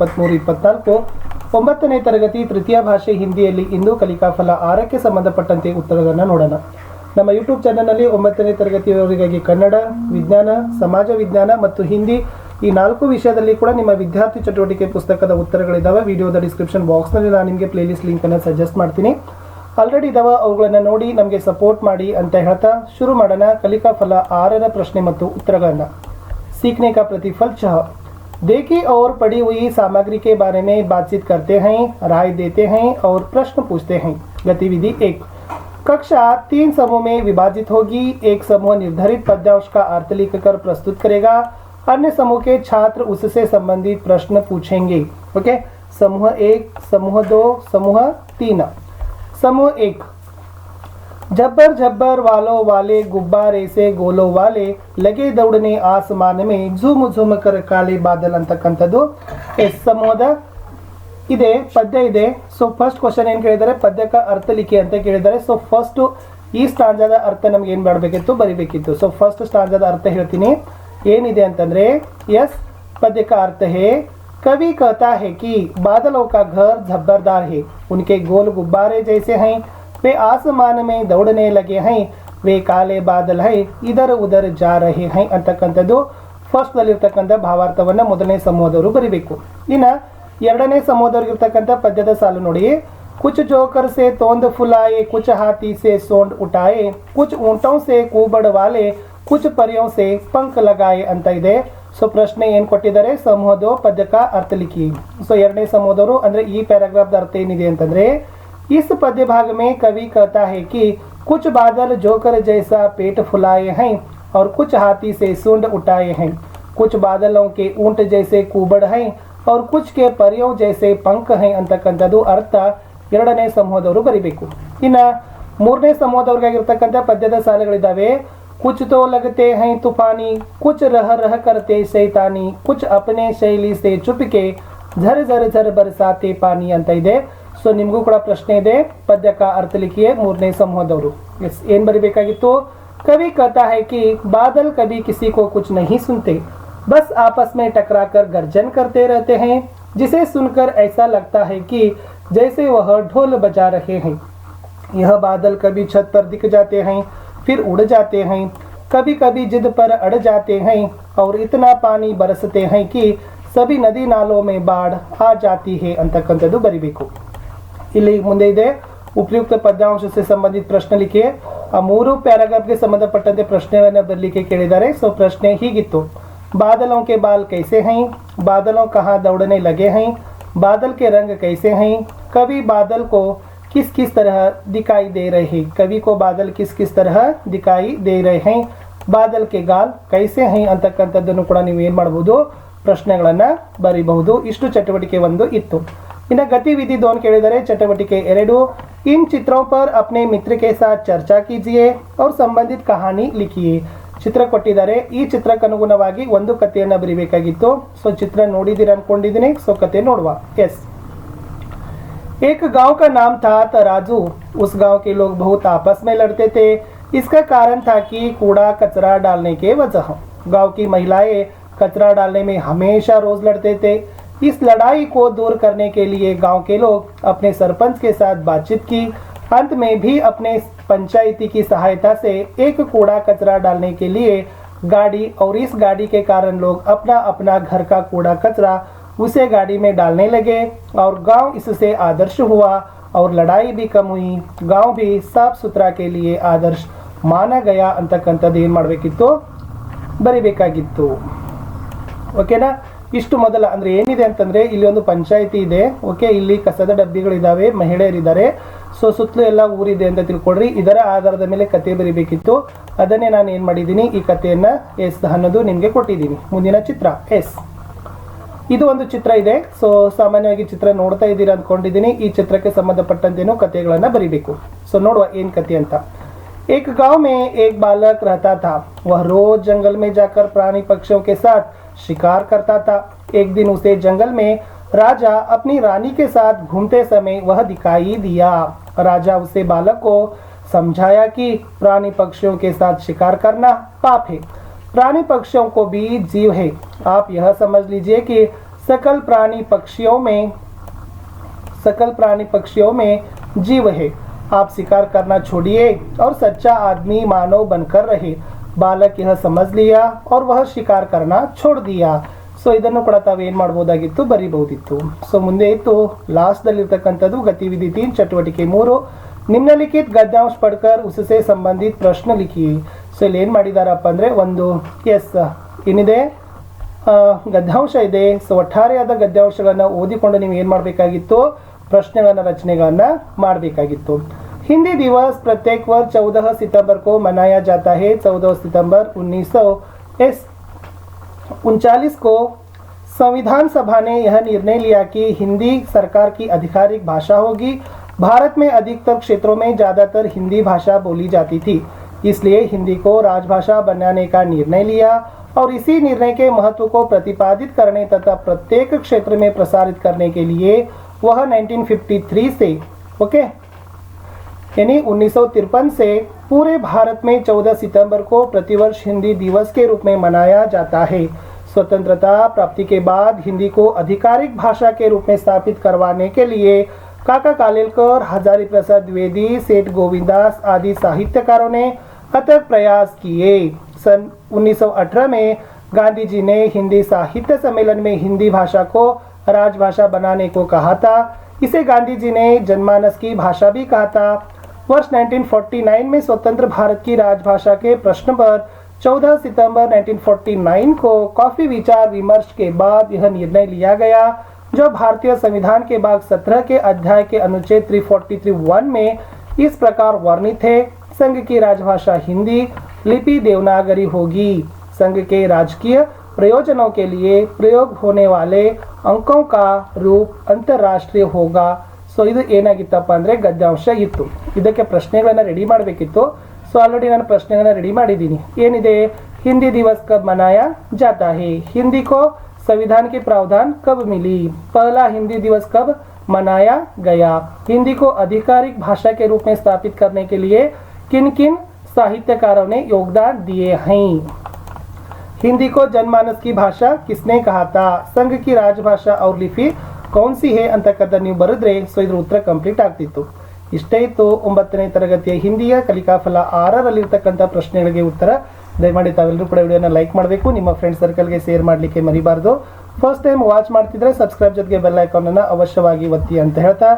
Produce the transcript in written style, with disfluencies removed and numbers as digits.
23-24 9ನೇ ತರಗತಿ ತೃತೀಯ ಭಾಷೆ ಹಿಂದಿಯಲ್ಲಿ ಇಂದು ಕಲಿಕಾ ಫಲ 6ಕ್ಕೆ ಸಂಬಂಧಪಟ್ಟಂತೆ ಉತ್ತರಗಳನ್ನು ನೋಡೋಣ. ನಮ್ಮ ಯೂಟ್ಯೂಬ್ ಚಾನಲ್ನಲ್ಲಿ 9ನೇ ತರಗತಿಯವರಿಗಾಗಿ ಕನ್ನಡ, ವಿಜ್ಞಾನ, ಸಮಾಜ ವಿಜ್ಞಾನ ಮತ್ತು ಹಿಂದಿ ಈ 4 ವಿಷಯದಲ್ಲಿ ಕೂಡ ನಿಮ್ಮ ವಿದ್ಯಾರ್ಥಿ ಚಟುವಟಿಕೆ ಪುಸ್ತಕದ ಉತ್ತರಗಳಿದ್ದಾವೆ. ವಿಡಿಯೋದ ಡಿಸ್ಕ್ರಿಪ್ಷನ್ ಬಾಕ್ಸ್ನಲ್ಲಿ ನಾನು ನಿಮಗೆ ಪ್ಲೇಲಿಸ್ಟ್ ಲಿಂಕನ್ನು ಸಜೆಸ್ಟ್ ಮಾಡ್ತೀನಿ. ಆಲ್ರೆಡಿ ಇದಾವೆ, ಅವುಗಳನ್ನು ನೋಡಿ ನಮಗೆ ಸಪೋರ್ಟ್ ಮಾಡಿ ಅಂತ ಹೇಳ್ತಾ ಶುರು ಮಾಡೋಣ. ಕಲಿಕಾ ಫಲ 6ರ ಪ್ರಶ್ನೆ ಮತ್ತು उत्तरಗಳನ್ನು. सीखने का प्रतिफल 6. देखी और पढ़ी हुई सामग्री के बारे में बातचीत करते हैं, राय देते हैं और प्रश्न पूछते हैं. गतिविधि 1. कक्षा 3 समूह में विभाजित होगी. एक समूह निर्धारित पद्यांश का अर्थ लिखकर प्रस्तुत करेगा. अन्य समूह के छात्र उससे संबंधित प्रश्न पूछेंगे. ओके, समूह 1, समूह 2, समूह 3. समूह 1. झब्बर झब्बर वालों वाले गुब्बारे से गोलों वाले लगे दौड़ने आसमान में झूम झूम कर काले बादल ಅಂತಕ್ಕಂಥದ್ದು ಎಸ್ ಸಮೂಹದ ಇದೆ. ಪದ್ಯ ಇದೆ. ಸೊ ಫಸ್ಟ್ ಕ್ವಶನ್ ಏನು ಕೇಳಿದ್ದಾರೆ, ಪದ್ಯಕ ಅರ್ಥ ಲಿಖಿ ಅಂತ ಕೇಳಿದ್ದಾರೆ. ಸೊ ಫಸ್ಟ್ ಈ ಸ್ಟಾಂಜಾದ ಅರ್ಥ ನಮ್ಗೆ ಏನು ಮಾಡಬೇಕಿತ್ತು, ಬರಿಬೇಕಿತ್ತು. ಸೊ ಫಸ್ಟ್ ಸ್ಟಾಂಜಾದ ಅರ್ಥ ಹೇಳ್ತೀನಿ. ಏನಿದೆ ಅಂತಂದ್ರೆ, ಎಸ್ पद्य का अर्थ है, कवि कहता है कि बादलों का घर झब्बरदार है, उनके गोल गुब्बारे जैसे हैं, वे आसमान में दौड़ने लगे हैं, वे काले बादल है, इधर उधर जा रहे हैं ಅಂತಕ್ಕಂಥದ್ದು ಫಸ್ಟ್ ನಲ್ಲಿರ್ತಕ್ಕಂಥ ಭಾವಾರ್ಥವನ್ನ ಮೊದಲನೇ ಸಮೂಹದವರು ಬರಿಬೇಕು. ಇನ್ನು ಎರಡನೇ ಸಮೂಹದವರಿಗಿರ್ತಕ್ಕಂಥ ಪದ್ಯದ ಸಾಲು ನೋಡಿ. कुछ जोकर से तोंद फुलाए, कुछ हाथी से सोंड उठाए, कुछ ऊंटों से ಕೂಬಡ वाले, कुछ परियों से पंख लगाए ಅಂತ ಇದೆ. ಸೊ ಪ್ರಶ್ನೆ ಏನು ಕೊಟ್ಟಿದ್ದಾರೆ, ಸಮೂಹದ ಪದ್ಯಕ ಅರ್ಥ ಲಿಖಿ. ಸೊ ಎರಡನೇ ಸಮೂಹದವರು ಅಂದ್ರೆ ಈ ಪ್ಯಾರಾಗ್ರಾಫ್ ಅರ್ಥ ಏನಿದೆ ಅಂತಂದ್ರೆ, इस पद्य भाग में कवि कहता है कि कुछ बादल जोकर जैसा पेट फुलाए हैं और कुछ हाथी से सूंड उठाए हैं, कुछ बादलों के ऊंट जैसे ಕೂಬड़ हैं और कुछ के परियों जैसे पंख हैं ಅಂತಕ್ಕಂಥದ್ದು ಅರ್ಥ ಎರಡನೇ ಸಮೂಹದವರು ಬರಿಬೇಕು. ಇನ್ನು ಮೂರನೇ ಸಮೂಹದವ್ರಿಗಾಗಿರ್ತಕ್ಕಂಥ ಪದ್ಯದ ಸಾಲುಗಳಿದ್ದಾವೆ. कुछ तो लगते हैं तूफानी, कुछ रह रह करते शैतानी, कुछ अपने शैली से चुपके झर झर झर बरसाते पानी ಅಂತ ಇದೆ. ಸೊ ನಿಮಗೂ ಕೂಡ ಪ್ರಶ್ನೆ ಇದೆ, ಪದ್ಯಕ ಅರ್ಥ ಲಿಖಿಯೇ ಮೂರನೇ ಸಮೂಹದವರು. ಎಸ್ ಏನು ಬರಿಬೇಕಾಗಿತ್ತು, कवि कहता है कि बादल कभी किसी को कुछ नहीं सुनते, बस आपस में टकराकर गर्जन करते रहते हैं, जिसे सुनकर ऐसा लगता है कि जैसे वह ढोल बजा रहे हैं. यह बादल कभी छत पर दिख जाते हैं, फिर उड़ जाते हैं, कभी कभी जिद पर अड़ जाते हैं और इतना पानी बरसते हैं कि सभी नदी नालों में बाढ़ आ जाती है ಅಂತಕ್ಕಂಥದ್ದು ಬರಿಬೇಕು. ಇಲ್ಲಿ ಮುಂದೆ ಇದೆ, ಉಪಯುಕ್ತ ಪದ್ಯಾಂಶ से संबंधित ಪ್ರಶ್ನೆ ಲಿಖಿಯೇ. ಆ ಮೂರು ಪ್ಯಾರಾಗ್ರಾಫ್ಗೆ ಸಂಬಂಧಪಟ್ಟಂತೆ ಪ್ರಶ್ನೆಯನ್ನು ಬರಲಿಕ್ಕೆ ಕೇಳಿದ್ದಾರೆ. ಸೊ ಪ್ರಶ್ನೆ ಹೀಗಿತ್ತು, बादलों के बाल कैसे हैं, बादलों कहाँ दौड़ने लगे हैं, बादल के रंग कैसे हैं, कवि बादल को किस किस तरह दिखाई दे रहे हैं, कवि को बादल किस किस तरह दिखाई दे रहे हैं, बादल के गाल कैसे हैं ಅಂತಕ್ಕಂಥದ್ದನ್ನು ಕೂಡ ನೀವು ಏನು ಮಾಡಬಹುದು, ಪ್ರಶ್ನೆಗಳನ್ನು ಬರೀಬಹುದು. ಇಷ್ಟು ಚಟುವಟಿಕೆ 1 ಇತ್ತು. ಇನ್ನು ಗತಿವಿಧಿ 2 ಕೇಳಿದರೆ ಚಟುವಟಿಕೆ 2, इन चित्रों पर अपने मित्र के साथ चर्चा कीजिए और संबंधित कहानी लिखिए. ಚಿತ್ರ ಕೊಟ್ಟಿದ್ದಾರೆ. ಈ ಚಿತ್ರಕ್ಕೆ ಅನುಗುಣವಾಗಿ ಒಂದು ಕಥೆಯನ್ನು ಬರೀಬೇಕಾಗಿತ್ತು. ಸೊ ಚಿತ್ರ ನೋಡಿದ್ದೀರಾ ಅನ್ಕೊಂಡಿದ್ದೀನಿ. ಸೊ ಕಥೆ ನೋಡುವ. ಎಸ್, एक गांव का नाम था तराजू. उस गांव के लोग बहुत आपस में लड़ते थे. इसका कारण था कि कूड़ा कचरा डालने के वजह. गांव की महिलाएं कचरा डालने में हमेशा रोज लड़ते थे. इस लड़ाई को दूर करने के लिए गांव के लोग अपने सरपंच के साथ बातचीत की. अंत में भी अपने पंचायती की सहायता से एक कूड़ा कचरा डालने के लिए गाड़ी, और इस गाड़ी के कारण लोग अपना अपना घर का कूड़ा कचरा उसे गाड़ी में डालने लगे और गांव इससे आदर्श हुआ और लड़ाई भी कम हुई. गांव भी साफ सुथरा के लिए आदर्श माना गया ಅಂತಕ್ಕಂಥದ್ದು ಏನು ಮಾಡಬೇಕಿತ್ತು, ಬರಿಬೇಕಾಗಿತ್ತು. ಓಕೆನಾ. ಇಷ್ಟು ಮೊದಲ ಅಂದರೆ ಏನಿದೆ ಅಂತಂದರೆ, ಇಲ್ಲಿ ಒಂದು ಪಂಚಾಯಿತಿ ಇದೆ. ಓಕೆ, ಇಲ್ಲಿ ಕಸದ ಡಬ್ಬಿಗಳಿದ್ದಾವೆ, ಮಹಿಳೆಯರಿದ್ದಾರೆ. ಸೊ ಸುತ್ತಲೂ ಎಲ್ಲ ಊರಿದೆ ಅಂತ ತಿಳ್ಕೊಡ್ರಿ. ಇದರ ಆಧಾರದ ಮೇಲೆ ಕತೆ ಬರಿಬೇಕಿತ್ತು. ಅದನ್ನೇ ನಾನು ಏನು ಮಾಡಿದ್ದೀನಿ, ಈ ಕಥೆಯನ್ನು ಎಸ್ ಅನ್ನೋದು ನಿಮಗೆ ಕೊಟ್ಟಿದ್ದೀನಿ. ಮುಂದಿನ ಚಿತ್ರ ಎಸ್, ಇದು ಒಂದು ಚಿತ್ರ ಇದೆ. ಸೊ ಸಾಮಾನ್ಯವಾಗಿ ಚಿತ್ರ ನೋಡ್ತಾ ಇದ್ದೀರಾ ಅಂದ್ಕೊಂಡಿದ್ದೀನಿ. ಈ ಚಿತ್ರಕ್ಕೆ ಸಂಬಂಧಪಟ್ಟಂತೇನು ಕಥೆಗಳನ್ನು ಬರಿಬೇಕು. ಸೊ ನೋಡುವ ಏನು ಕಥೆ ಅಂತ. एक गांव में एक बालक रहता था. वह रोज जंगल में जाकर प्राणी पक्षियों के साथ शिकार करता था. एक दिन उसे जंगल में राजा अपनी रानी के साथ घूमते समय वह दिखाई दिया. राजा उसे बालक को समझाया कि प्राणी पक्षियों के साथ शिकार करना पाप है. प्राणी पक्षियों को भी जीव है. आप यह समझ लीजिए कि सकल प्राणी पक्षियों में जीव है। आप शिकार करना छोड़िए और सच्चा आदमी मानव बनकर रहे। बालक यह समझ लिया और वह ಶಿಕಾರ करना छोड़ दिया। ಸೊ ಇದನ್ನು ಕೂಡ ತಾವೇನು ಮಾಡಬಹುದಾಗಿತ್ತು, ಬರೀಬಹುದಿತ್ತು। ಸೊ ಮುಂದೆ ಇತ್ತು ಲಾಸ್ಟ್ ದಲ್ಲಿ ಇರತಕ್ಕಂತದ್ದು ಗತಿವಿಧಿ 3 ಚಟುವಟಿಕೆ 3 निम्नलिखित गद्यांश पढ़कर उससे संबंधित प्रश्न लिखिए। ಸೊ ಇಲ್ಲಿ ಏನು ಮಾಡಿದಾರಪ್ಪ ಅಂದ್ರೆ ಒಂದು ಏನಿದೆ ಗದ್ಯಾಂಶ ಇದೆ। ಸೊ ಒಟ್ಟಾರೆಯಾದ ಗದ್ಯಾಂಶಗಳನ್ನು ಓದಿಕೊಂಡು ನೀವು ಏನು ಮಾಡಬೇಕಾಗಿತ್ತು, ಪ್ರಶ್ನೆಗಳನ್ನು रचನೆಗಳನ್ನು ಮಾಡಬೇಕಾಗಿತ್ತು। हिंदी दिवस प्रत्येक वर्ष 14 सितंबर को मनाया जाता है। 14 सितंबर 1939 को संविधान सभा ने यह निर्णय लिया कि हिंदी सरकार की आधिकारिक भाषा होगी। भारत में अधिकतर क्षेत्रों में ज़्यादातर हिंदी भाषा बोली जाती थी, इसलिए हिंदी को राजभाषा बनाने का निर्णय लिया और इसी निर्णय के महत्व को प्रतिपादित करने तथा प्रत्येक क्षेत्र में प्रसारित करने के लिए वह 1953 से यानी 1953 से पूरे भारत में 14 सितंबर को प्रतिवर्ष हिंदी दिवस के रूप में मनाया जाता है। स्वतंत्रता प्राप्ति के बाद हिंदी को आधिकारिक भाषा के रूप में स्थापित करवाने के लिए काका कालेलकर, हजारी प्रसाद द्विवेदी, सेठ गोविंदास आदि साहित्यकारों ने अथक प्रयास किए। सन 1918 में गांधी जी ने हिंदी साहित्य सम्मेलन में हिंदी भाषा को राजभाषा बनाने को कहा था। इसे गांधी जी ने जनमानस की भाषा भी कहा था। वर्ष 1949 में स्वतंत्र भारत की राजभाषा के प्रश्न पर 14 सितंबर 1949 को काफी विचार विमर्श के बाद यह निर्णय लिया गया, जो भारतीय संविधान के भाग 17 के अध्याय के अनुच्छेद 343(1) में इस प्रकार वर्णित है। संघ की राजभाषा हिंदी, लिपि देवनागरी होगी। संघ के राजकीय प्रयोजनों के लिए प्रयोग होने वाले अंकों का रूप अंतरराष्ट्रीय होगा। ಸೊ ಇದು ಏನಾಗಿತ್ತಪ್ಪ ಅಂದರೆ ಗದ್ಯಾಂಶ ಇತ್ತು। ಇದಕ್ಕೆ ಪ್ರಶ್ನೆಗಳನ್ನು ರೆಡಿ ಮಾಡಬೇಕಿತ್ತು। ಸೊ ಆಲ್ರೆಡಿ ನಾನು ಪ್ರಶ್ನೆಗಳನ್ನು ರೆಡಿ ಮಾಡಿದ್ದೀನಿ। ಏನಿದೆ, हिंदी दिवस कब मनाया जाता है, हिंदी को संविधान के प्रावधान कब मिली, पहला हिंदी दिवस कब मनाया गया, हिंदी को आधिकारिक भाषा के रूप में स्थापित करने के लिए किन किन साहित्यकारों ने योगदान दिए हैं, हिंदी को जनमानस की भाषा किसने कहा था, संघ की राजभाषा और लिपि कौन सी है ಅಂತಕ್ಕಂಥ ನೀವು ಬರೆದ್ರೆ ಸೊ ಇದ್ರ ಉತ್ತರ ಕಂಪ್ಲೀಟ್ ಆಗ್ತಿತ್ತು। ಇಷ್ಟೇ ಇತ್ತು 9ನೇ ತರಗತಿಯ ಹಿಂದಿಯ ಕಲಿಕಾಫಲ 6ರಲ್ಲಿರ್ತಕ್ಕಂಥ ಪ್ರಶ್ನೆಗಳಿಗೆ ಉತ್ತರ। ದಯಮಾಡಿ ತಾವೆಲ್ಲರೂ ಕೂಡ ವಿಡಿಯೋನ ಲೈಕ್ ಮಾಡಬೇಕು, ನಿಮ್ಮ ಫ್ರೆಂಡ್ ಸರ್ಕಲ್ಗೆ ಶೇರ್ ಮಾಡಲಿಕ್ಕೆ ಮರಿಬಾರ್ದು। ಫಸ್ಟ್ ಟೈಮ್ ವಾಚ್ ಮಾಡ್ತಿದ್ರೆ ಸಬ್ಸ್ಕ್ರೈಬ್ ಜೊತೆಗೆ ಬೆಲ್ ಐಕಾನ್ ಅನ್ನು ಅವಶ್ಯವಾಗಿ ಒತ್ತಿ ಅಂತ ಹೇಳ್ತಾ